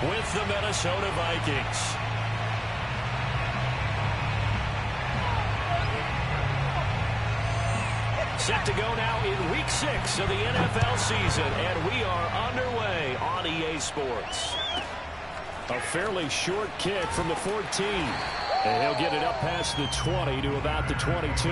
with the Minnesota Vikings. Set to go now in Week 6 of the NFL season, and we are underway on EA Sports. A fairly short kick from the 14. And he'll get it up past the 20 to about the 22.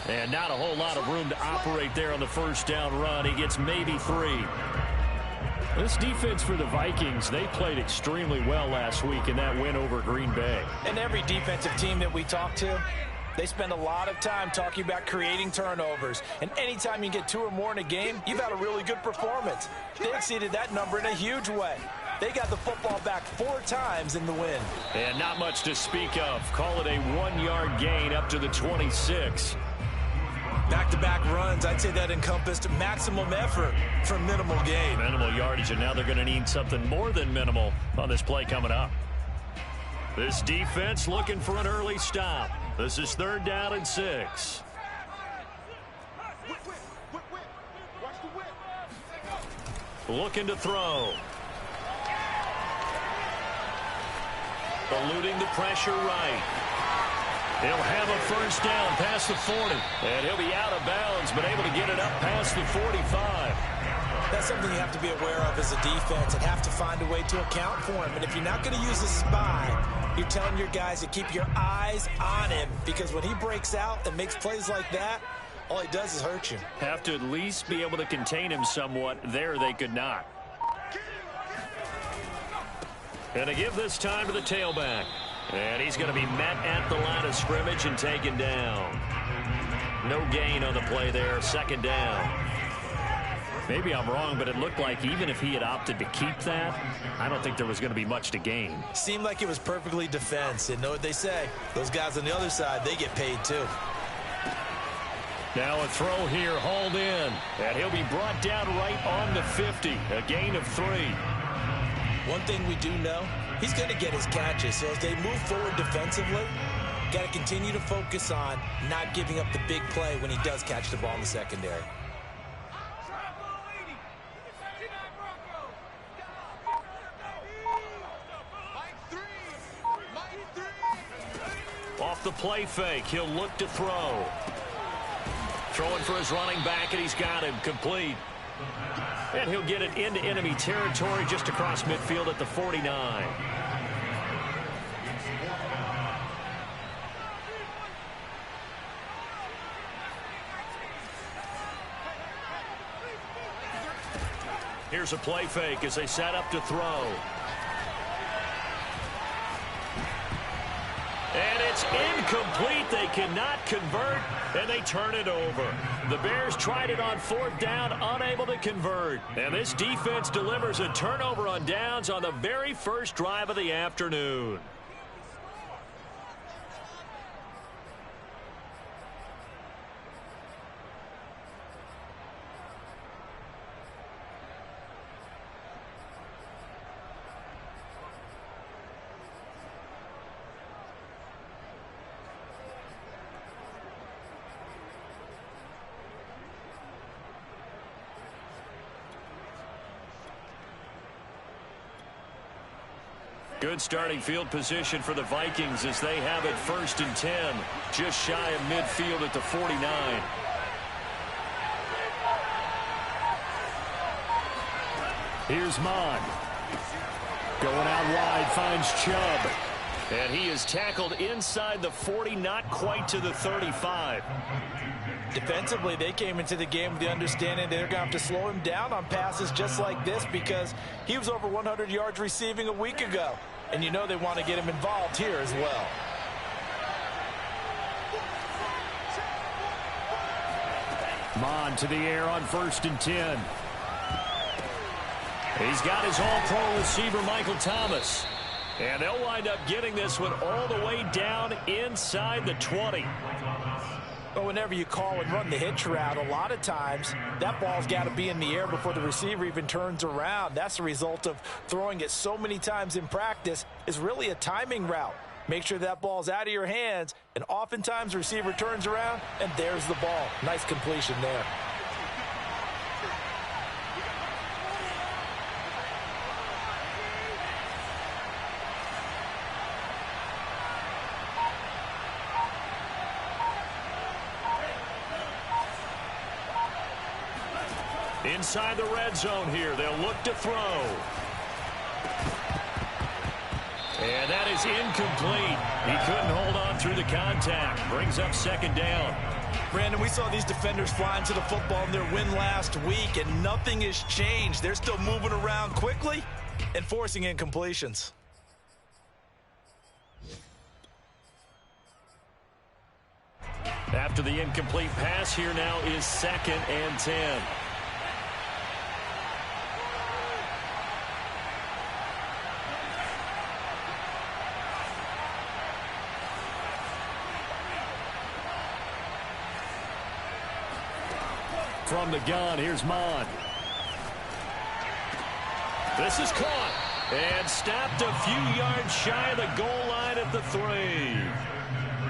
And not a whole lot of room to operate there on the first down run. He gets maybe 3. This defense for the Vikings, they played extremely well last week in that win over Green Bay. And every defensive team that we talk to, they spend a lot of time talking about creating turnovers. And anytime you get 2 or more in a game, you've had a really good performance. They exceeded that number in a huge way. They got the football back 4 times in the win. And not much to speak of. Call it a 1-yard gain up to the 26. Back-to-back runs, I'd say that encompassed maximum effort for minimal gain. Minimal yardage, and now they're going to need something more than minimal on this play coming up. This defense looking for an early stop. This is 3rd down and 6. Looking to throw. Eluding the pressure right. He'll have a first down past the 40. And he'll be out of bounds, but able to get it up past the 45. That's something you have to be aware of as a defense and have to find a way to account for him. And if you're not going to use a spy, you're telling your guys to keep your eyes on him. Because when he breaks out and makes plays like that, all he does is hurt you. Have to at least be able to contain him somewhat. There they could not. And to give this time to the tailback. And he's going to be met at the line of scrimmage and taken down. No gain on the play there. 2nd down. Maybe I'm wrong, but it looked like even if he had opted to keep that, I don't think there was going to be much to gain. Seemed like it was perfectly defense. And know what they say? Those guys on the other side, they get paid too. Now a throw here, hauled in. And he'll be brought down right on the 50. A gain of 3. One thing we do know, he's going to get his catches. So as they move forward defensively, got to continue to focus on not giving up the big play when he does catch the ball in the secondary. Off the play fake, he'll look to throw. Throwing for his running back, and he's got him complete. And he'll get it into enemy territory just across midfield at the 49. Here's a play fake as they set up to throw. And it's incomplete. They cannot convert, and they turn it over. The Bears tried it on 4th down, unable to convert. And this defense delivers a turnover on downs on the very first drive of the afternoon. Good starting field position for the Vikings as they have it 1st and 10. Just shy of midfield at the 49. Here's Mond. Going out wide, finds Chubb. And he is tackled inside the 40, not quite to the 35. Defensively, they came into the game with the understanding they're going to have to slow him down on passes just like this because he was over 100 yards receiving a week ago. And you know they want to get him involved here as well. Mond to the air on 1st and 10. He's got his all-pro receiver, Michael Thomas. And they'll wind up getting this one all the way down inside the 20. But whenever you call and run the hitch route, a lot of times that ball's got to be in the air before the receiver even turns around. That's the result of throwing it so many times in practice. Is really a timing route. Make sure that ball's out of your hands, and oftentimes the receiver turns around, and there's the ball. Nice completion there. Inside the red zone here, they'll look to throw. And that is incomplete. He couldn't hold on through the contact. Brings up 2nd down. Brandon, we saw these defenders flying to the football in their win last week, and nothing has changed. They're still moving around quickly and forcing incompletions. After the incomplete pass, here now is 2nd and 10. From the gun, here's Mond. This is caught and stopped a few yards shy of the goal line at the 3.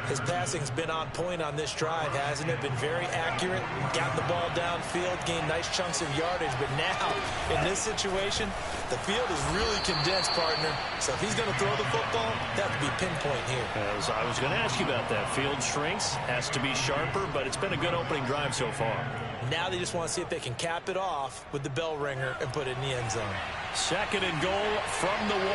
His passing's been on point on this drive, hasn't it? Been very accurate, gotten the ball downfield, gained nice chunks of yardage. But now, in this situation, the field is really condensed, partner. So if he's going to throw the football, that would be pinpoint here. As I was going to ask you about that. Field shrinks, has to be sharper, but it's been a good opening drive so far. Now they just want to see if they can cap it off with the bell ringer and put it in the end zone. 2nd and goal from the 1.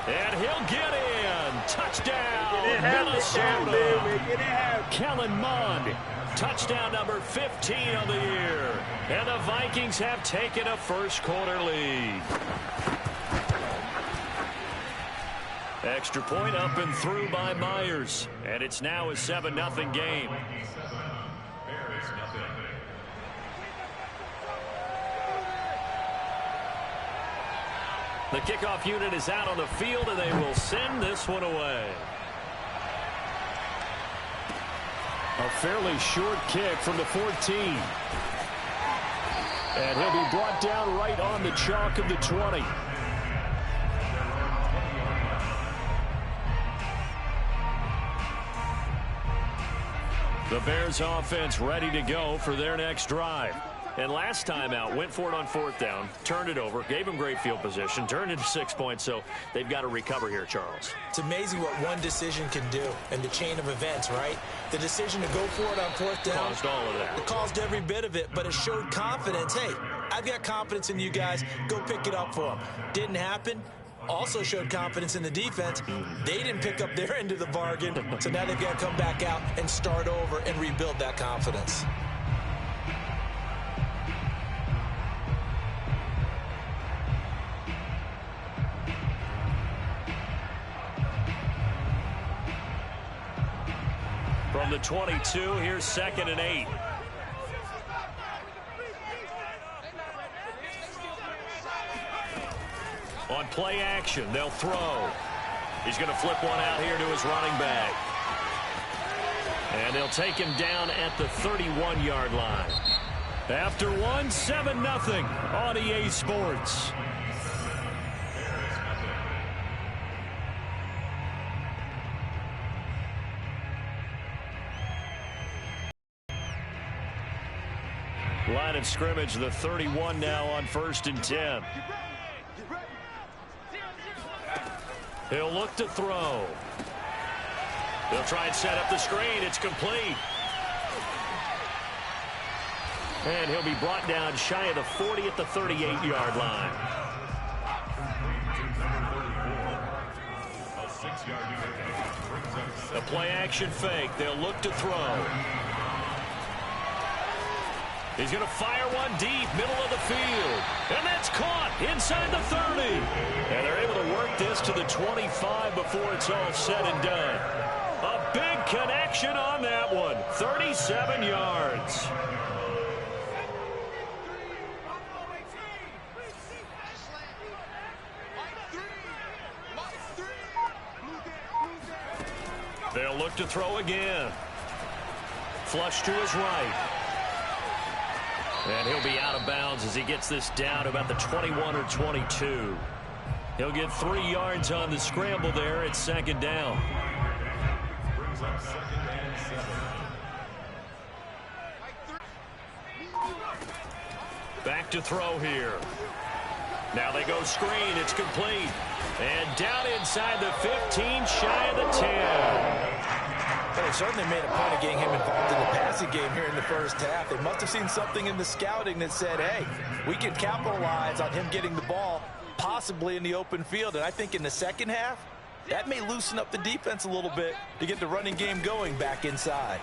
And he'll get in. Touchdown, Minnesota. Kellen Mond. Touchdown number 15 of the year. And the Vikings have taken a first-quarter lead. Extra point up and through by Myers. And it's now a 7-0 game. The kickoff unit is out on the field, and they will send this one away. A fairly short kick from the 14. And he'll be brought down right on the chalk of the 20. The Bears offense ready to go for their next drive. And last time out, went for it on 4th down, turned it over, gave them great field position, turned into 6 points, so they've got to recover here, Charles. It's amazing what one decision can do in the chain of events, right? The decision to go for it on 4th down. Caused all of that. It caused every bit of it, but it showed confidence. Hey, I've got confidence in you guys. Go pick it up for them. Didn't happen. Also showed confidence in the defense. They didn't pick up their end of the bargain, so now they've got to come back out and start over and rebuild that confidence. From the 22, here's 2nd and 8. On play action, they'll throw. He's going to flip one out here to his running back. And they'll take him down at the 31-yard line. After one, 7-0 on EA Sports. Line of scrimmage, the 31 now on 1st and 10. He'll look to throw. They'll try and set up the screen. It's complete. And he'll be brought down shy of the 40 at the 38-yard line. A play-action fake. They'll look to throw. He's going to fire one deep, middle of the field. And that's caught inside the 30. And they're able to work this to the 25 before it's all said and done. A big connection. completion on that one. 37 yards. They'll look to throw again. Flush to his right. And he'll be out of bounds as he gets this down to about the 21 or 22. He'll get 3 yards on the scramble there. It's second down. Back to throw here. Now they go screen. It's complete. And down inside the 15, shy of the 10. Well, they certainly made a point of getting him involved in the passing game here in the first half. They must have seen something in the scouting that said, hey, we can capitalize on him getting the ball possibly in the open field. And I think in the second half, that may loosen up the defense a little bit to get the running game going back inside.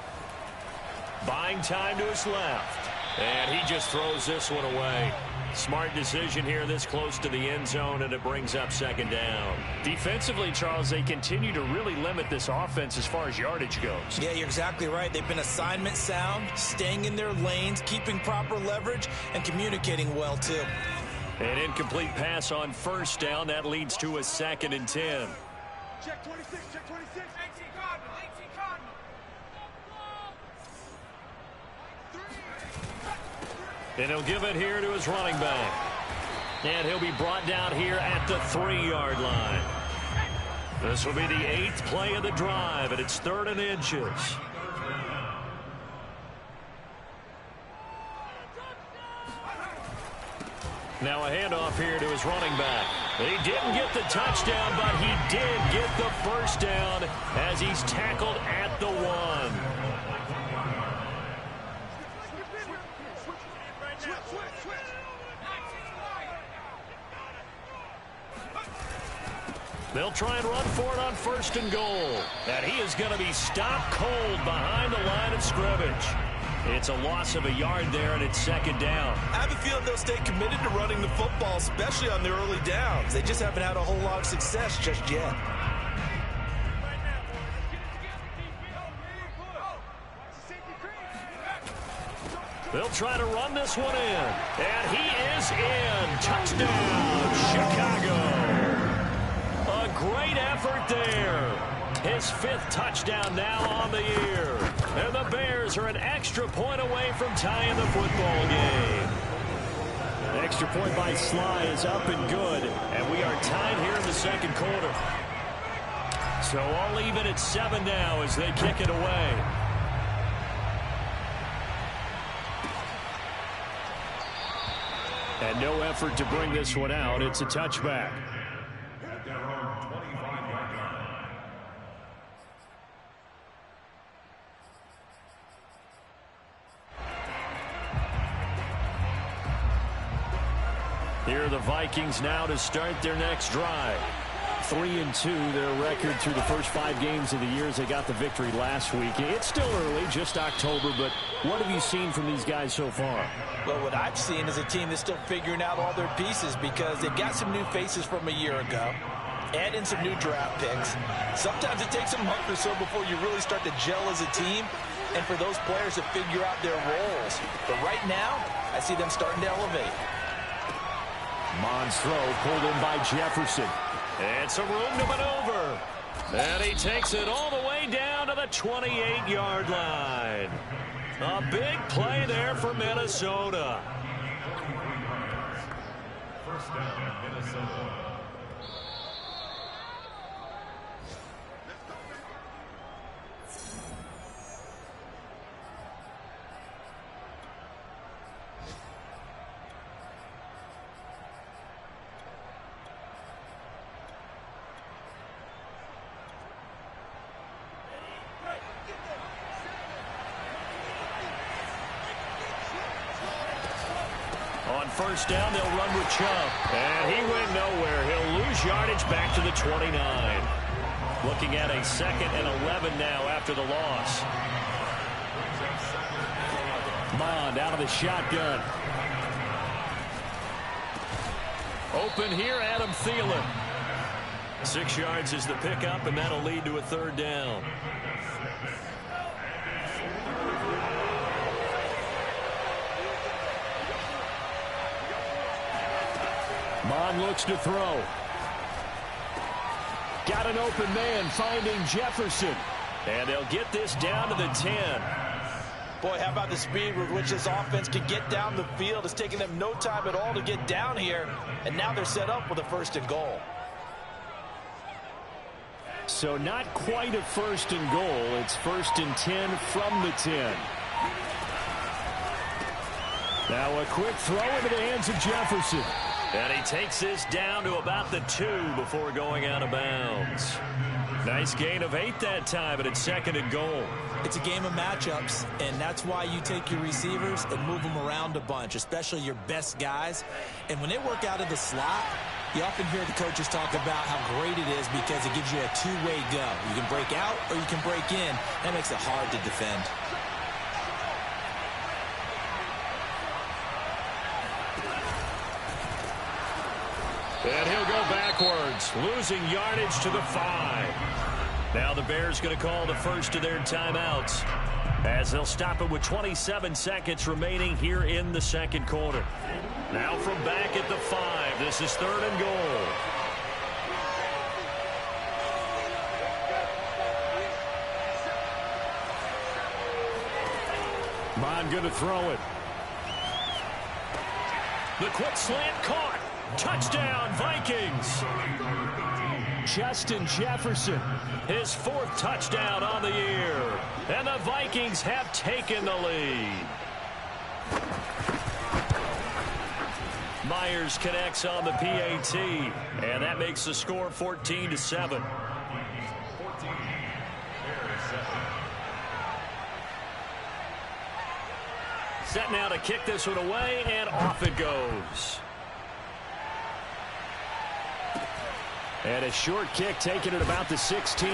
Buying time to his left. And he just throws this one away. Smart decision here this close to the end zone, and it brings up second down. Defensively, Charles, they continue to really limit this offense as far as yardage goes. Yeah, you're exactly right. They've been assignment sound, staying in their lanes, keeping proper leverage, and communicating well, too. An incomplete pass on first down. That leads to a 2nd and 10. Check 26, check 26. 18 Cardinal, 18 Cardinal. And he'll give it here to his running back. And he'll be brought down here at the 3-yard line. This will be the 8th play of the drive, and it's 3rd and inches. Now a handoff here to his running back. He didn't get the touchdown, but he did get the first down as he's tackled at the 1. They'll try and run for it on 1st and goal. And he is going to be stopped cold behind the line of scrimmage. It's a loss of a yard there, and it's 2nd down. I have a feeling they'll stay committed to running the football, especially on their early downs. They just haven't had a whole lot of success just yet. They'll try to run this one in. And he is in. Touchdown, Chicago. A great effort there. His 5th touchdown now on the year. And the Bears are an extra point away from tying the football game. Extra point by Sly is up and good. And we are tied here in the 2nd quarter. So all even at 7 now as they kick it away. And no effort to bring this one out. It's a touchback. Here are the Vikings now to start their next drive. 3-2, their record through the first 5 games of the year as they got the victory last week. It's still early, just October, but what have you seen from these guys so far? Well, what I've seen is a team that's still figuring out all their pieces because they've got some new faces from a year ago. Add in some new draft picks. Sometimes it takes a month or so before you really start to gel as a team and for those players to figure out their roles. But right now, I see them starting to elevate. Mond's throw pulled in by Jefferson. And some room to maneuver. And he takes it all the way down to the 28-yard line. A big play there for Minnesota. First down, Minnesota. On first down, they'll run with Chubb. And he went nowhere. He'll lose yardage back to the 29. Looking at a 2nd and 11 now after the loss. Mond out of the shotgun. Open here, Adam Thielen. 6 yards is the pickup, and that'll lead to a 3rd down. Mond looks to throw. Got an open man finding Jefferson. And they'll get this down to the 10. Boy, how about the speed with which this offense can get down the field? It's taking them no time at all to get down here. And now they're set up with a 1st and goal. So not quite a 1st and goal. It's 1st and 10 from the 10. Now a quick throw into the hands of Jefferson. And he takes this down to about the 2 before going out of bounds. Nice gain of 8 that time, and it's 2nd and goal. It's a game of matchups, and that's why you take your receivers and move them around a bunch, especially your best guys. And when they work out of the slot, you often hear the coaches talk about how great it is because it gives you a two-way go. You can break out or you can break in. That makes it hard to defend. And he'll go backwards, losing yardage to the 5. Now the Bears going to call the first of their timeouts as they'll stop it with 27 seconds remaining here in the 2nd quarter. Now from back at the 5, this is 3rd and goal. Mond going to throw it. The quick slant caught. Touchdown, Vikings. Justin Jefferson. His 4th touchdown on the year. And the Vikings have taken the lead. Myers connects on the PAT. And that makes the score 14-7. Set now to kick this one away, and off it goes. And a short kick taken at about the 16.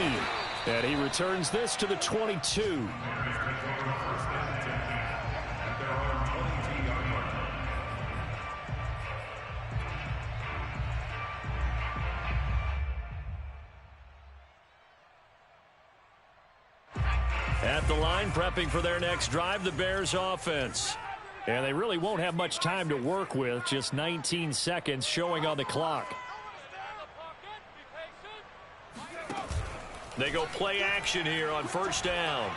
And he returns this to the 22. At the line, prepping for their next drive, the Bears offense. And they really won't have much time to work with, just 19 seconds showing on the clock. They go play action here on 1st down.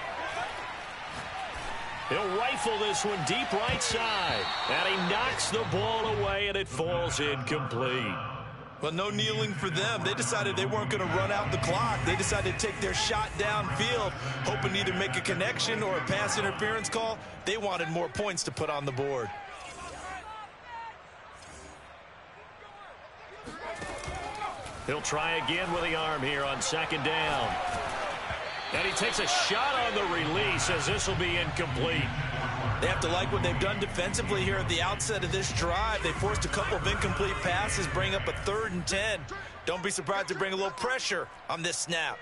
He'll rifle this one deep right side. And he knocks the ball away, and it falls incomplete. Well, no kneeling for them. They decided they weren't going to run out the clock. They decided to take their shot downfield, hoping to either make a connection or a pass interference call. They wanted more points to put on the board. He'll try again with the arm here on 2nd down. And he takes a shot on the release as this will be incomplete. They have to like what they've done defensively here at the outset of this drive. They forced a couple of incomplete passes, bring up a 3rd and 10. Don't be surprised to bring a little pressure on this snap.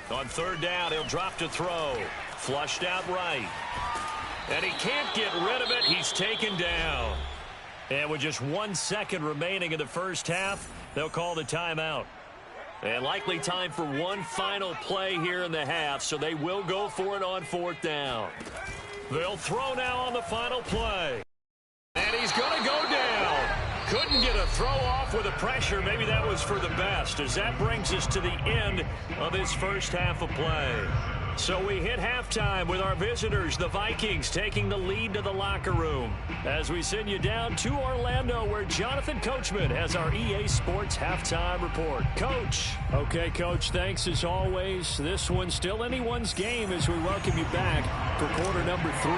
On 3rd down, he'll drop to throw. Flushed out right. And he can't get rid of it. He's taken down. And with just 1 second remaining in the 1st half, they'll call the timeout. And likely time for one final play here in the half, so they will go for it on 4th down. They'll throw now on the final play. And he's going to go down. Couldn't get a throw off with the pressure. Maybe that was for the best, as that brings us to the end of this 1st half of play. So we hit halftime with our visitors, the Vikings, taking the lead to the locker room. As we send you down to Orlando, where Jonathan Coachman has our EA Sports halftime report. Coach. Okay, Coach, thanks as always. This one's still anyone's game as we welcome you back for quarter number 3.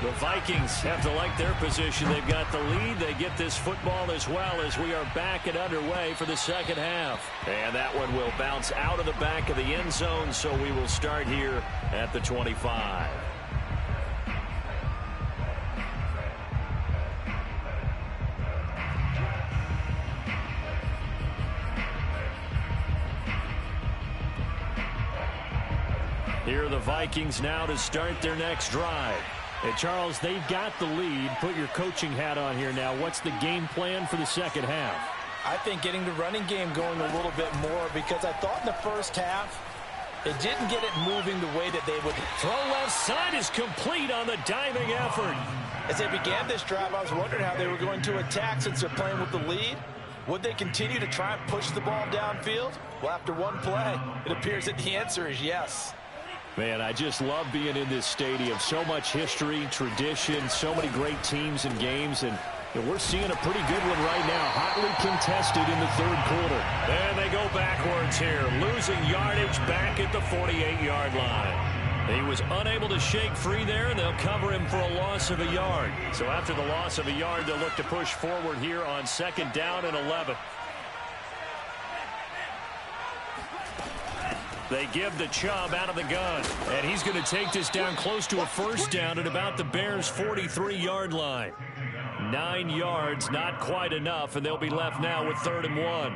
The Vikings have to like their position. They've got the lead. They get this football as well as we are back and underway for the 2nd half. And that one will bounce out of the back of the end zone, so we will start here at the 25. Here are the Vikings now to start their next drive. Hey, Charles, they've got the lead. Put your coaching hat on here now. What's the game plan for the 2nd half? I think getting the running game going a little bit more, because I thought in the first half it didn't get it moving the way that they would. Throw left side is complete on the diving effort. As they began this drive, I was wondering how they were going to attack since they're playing with the lead. Would they continue to try and push the ball downfield? Well, after one play, it appears that the answer is yes. Man, I just love being in this stadium. So much history, tradition, so many great teams and games, and we're seeing a pretty good one right now. Hotly contested in the third quarter. And they go backwards here, losing yardage back at the 48-yard line. He was unable to shake free there, and they'll cover him for a loss of a yard. So after the loss of a yard, they'll look to push forward here on 2nd down and 11. They give to Chubb out of the gun, and he's going to take this down close to a first down at about the Bears' 43-yard line. 9 yards, not quite enough, and they'll be left now with 3rd and 1.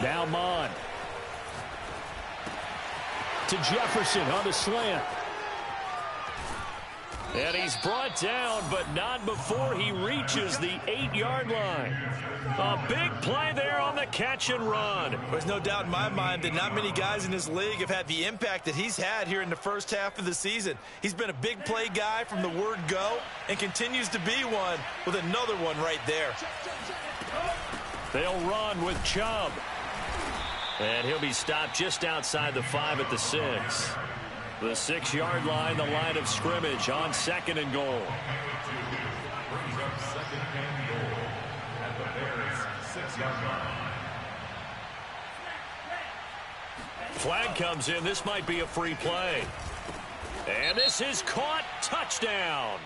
Now Mon. To Jefferson on the slant. And he's brought down, but not before he reaches the 8-yard line. A big play there on the catch and run. There's no doubt in my mind that not many guys in this league have had the impact that he's had here in the first half of the season. He's been a big play guy from the word go and continues to be one with another one right there. They'll run with Chubb. And he'll be stopped just outside the 5 at the 6. The 6-yard line, the line of scrimmage on 2nd and goal. Flag comes in. This might be a free play. And this is caught. Touchdown.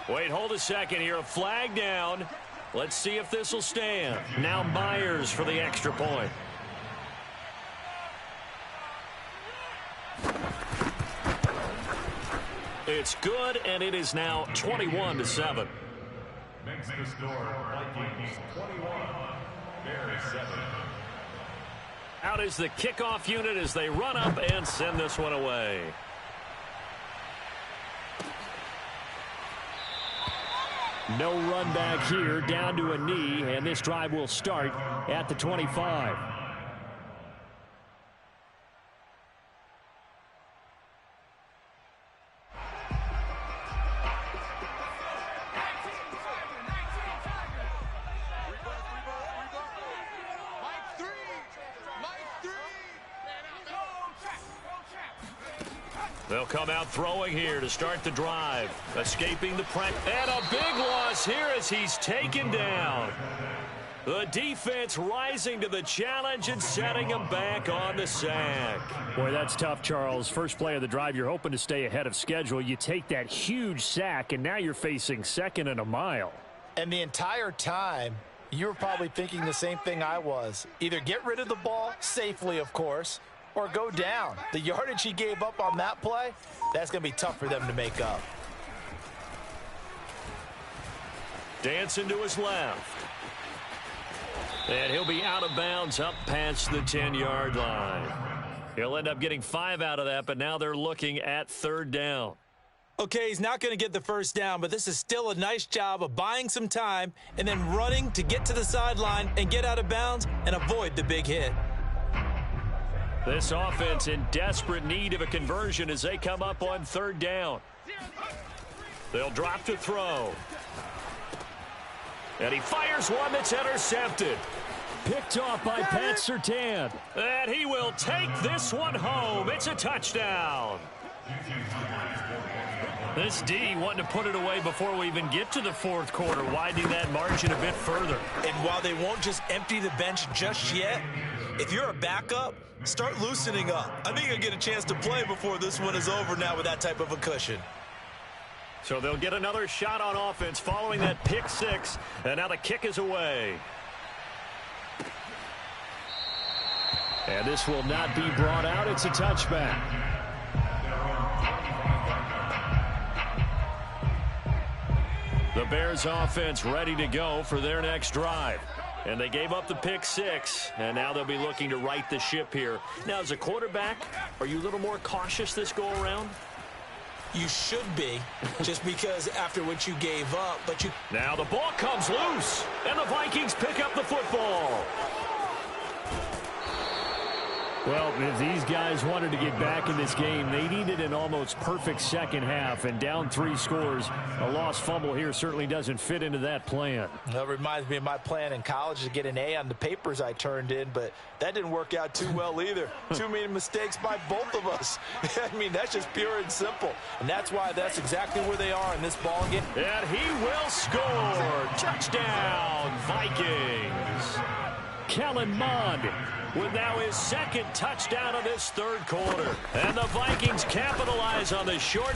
Wait, hold a second here. A flag down. Let's see if this will stand. Now Myers for the extra point. It's good, and it is now 21-7. Makes the score Vikings 21, Bears 7. Out is the kickoff unit as they run up and send this one away. No run back here, down to a knee, and this drive will start at the 25. They'll come out throwing here to start the drive. Escaping the press. And a big loss here as he's taken down. The defense rising to the challenge and setting him back on the sack. Boy, that's tough, Charles. First play of the drive, you're hoping to stay ahead of schedule. You take that huge sack, and now you're facing 2nd and a mile. And the entire time, you were probably thinking the same thing I was. Either get rid of the ball, safely, of course, or go down. The yardage he gave up on that play, that's going to be tough for them to make up. Dancing to his left. And he'll be out of bounds up past the 10-yard line. He'll end up getting 5 out of that, but now they're looking at 3rd down. Okay, he's not going to get the first down, but this is still a nice job of buying some time and then running to get to the sideline and get out of bounds and avoid the big hit. This offense in desperate need of a conversion as they come up on 3rd down. They'll drop to throw. And he fires one that's intercepted. Picked off by Pat Surtain. And he will take this one home. It's a touchdown. This D wanting to put it away before we even get to the 4th quarter, widening that margin a bit further. And while they won't just empty the bench just yet, if you're a backup, start loosening up. I think you'll get a chance to play before this one is over now with that type of a cushion. So they'll get another shot on offense following that pick 6, and now the kick is away. And this will not be brought out. It's a touchback. The Bears offense ready to go for their next drive. And they gave up the pick 6, and now they'll be looking to right the ship here. Now, as a quarterback, are you a little more cautious this go-around? You should be, just because after what you gave up, but you... Now the ball comes loose, and the Vikings pick up the football. Well, if these guys wanted to get back in this game, they needed an almost perfect second half, and down 3 scores. A lost fumble here certainly doesn't fit into that plan. That reminds me of my plan in college to get an A on the papers I turned in, but that didn't work out too well either. Too many mistakes by both of us. I mean, that's just pure and simple. And that's why that's exactly where they are in this ball game. And he will score. Touchdown, Vikings. Kellen Mond with now his 2nd touchdown of this 3rd quarter. And the Vikings capitalize on the short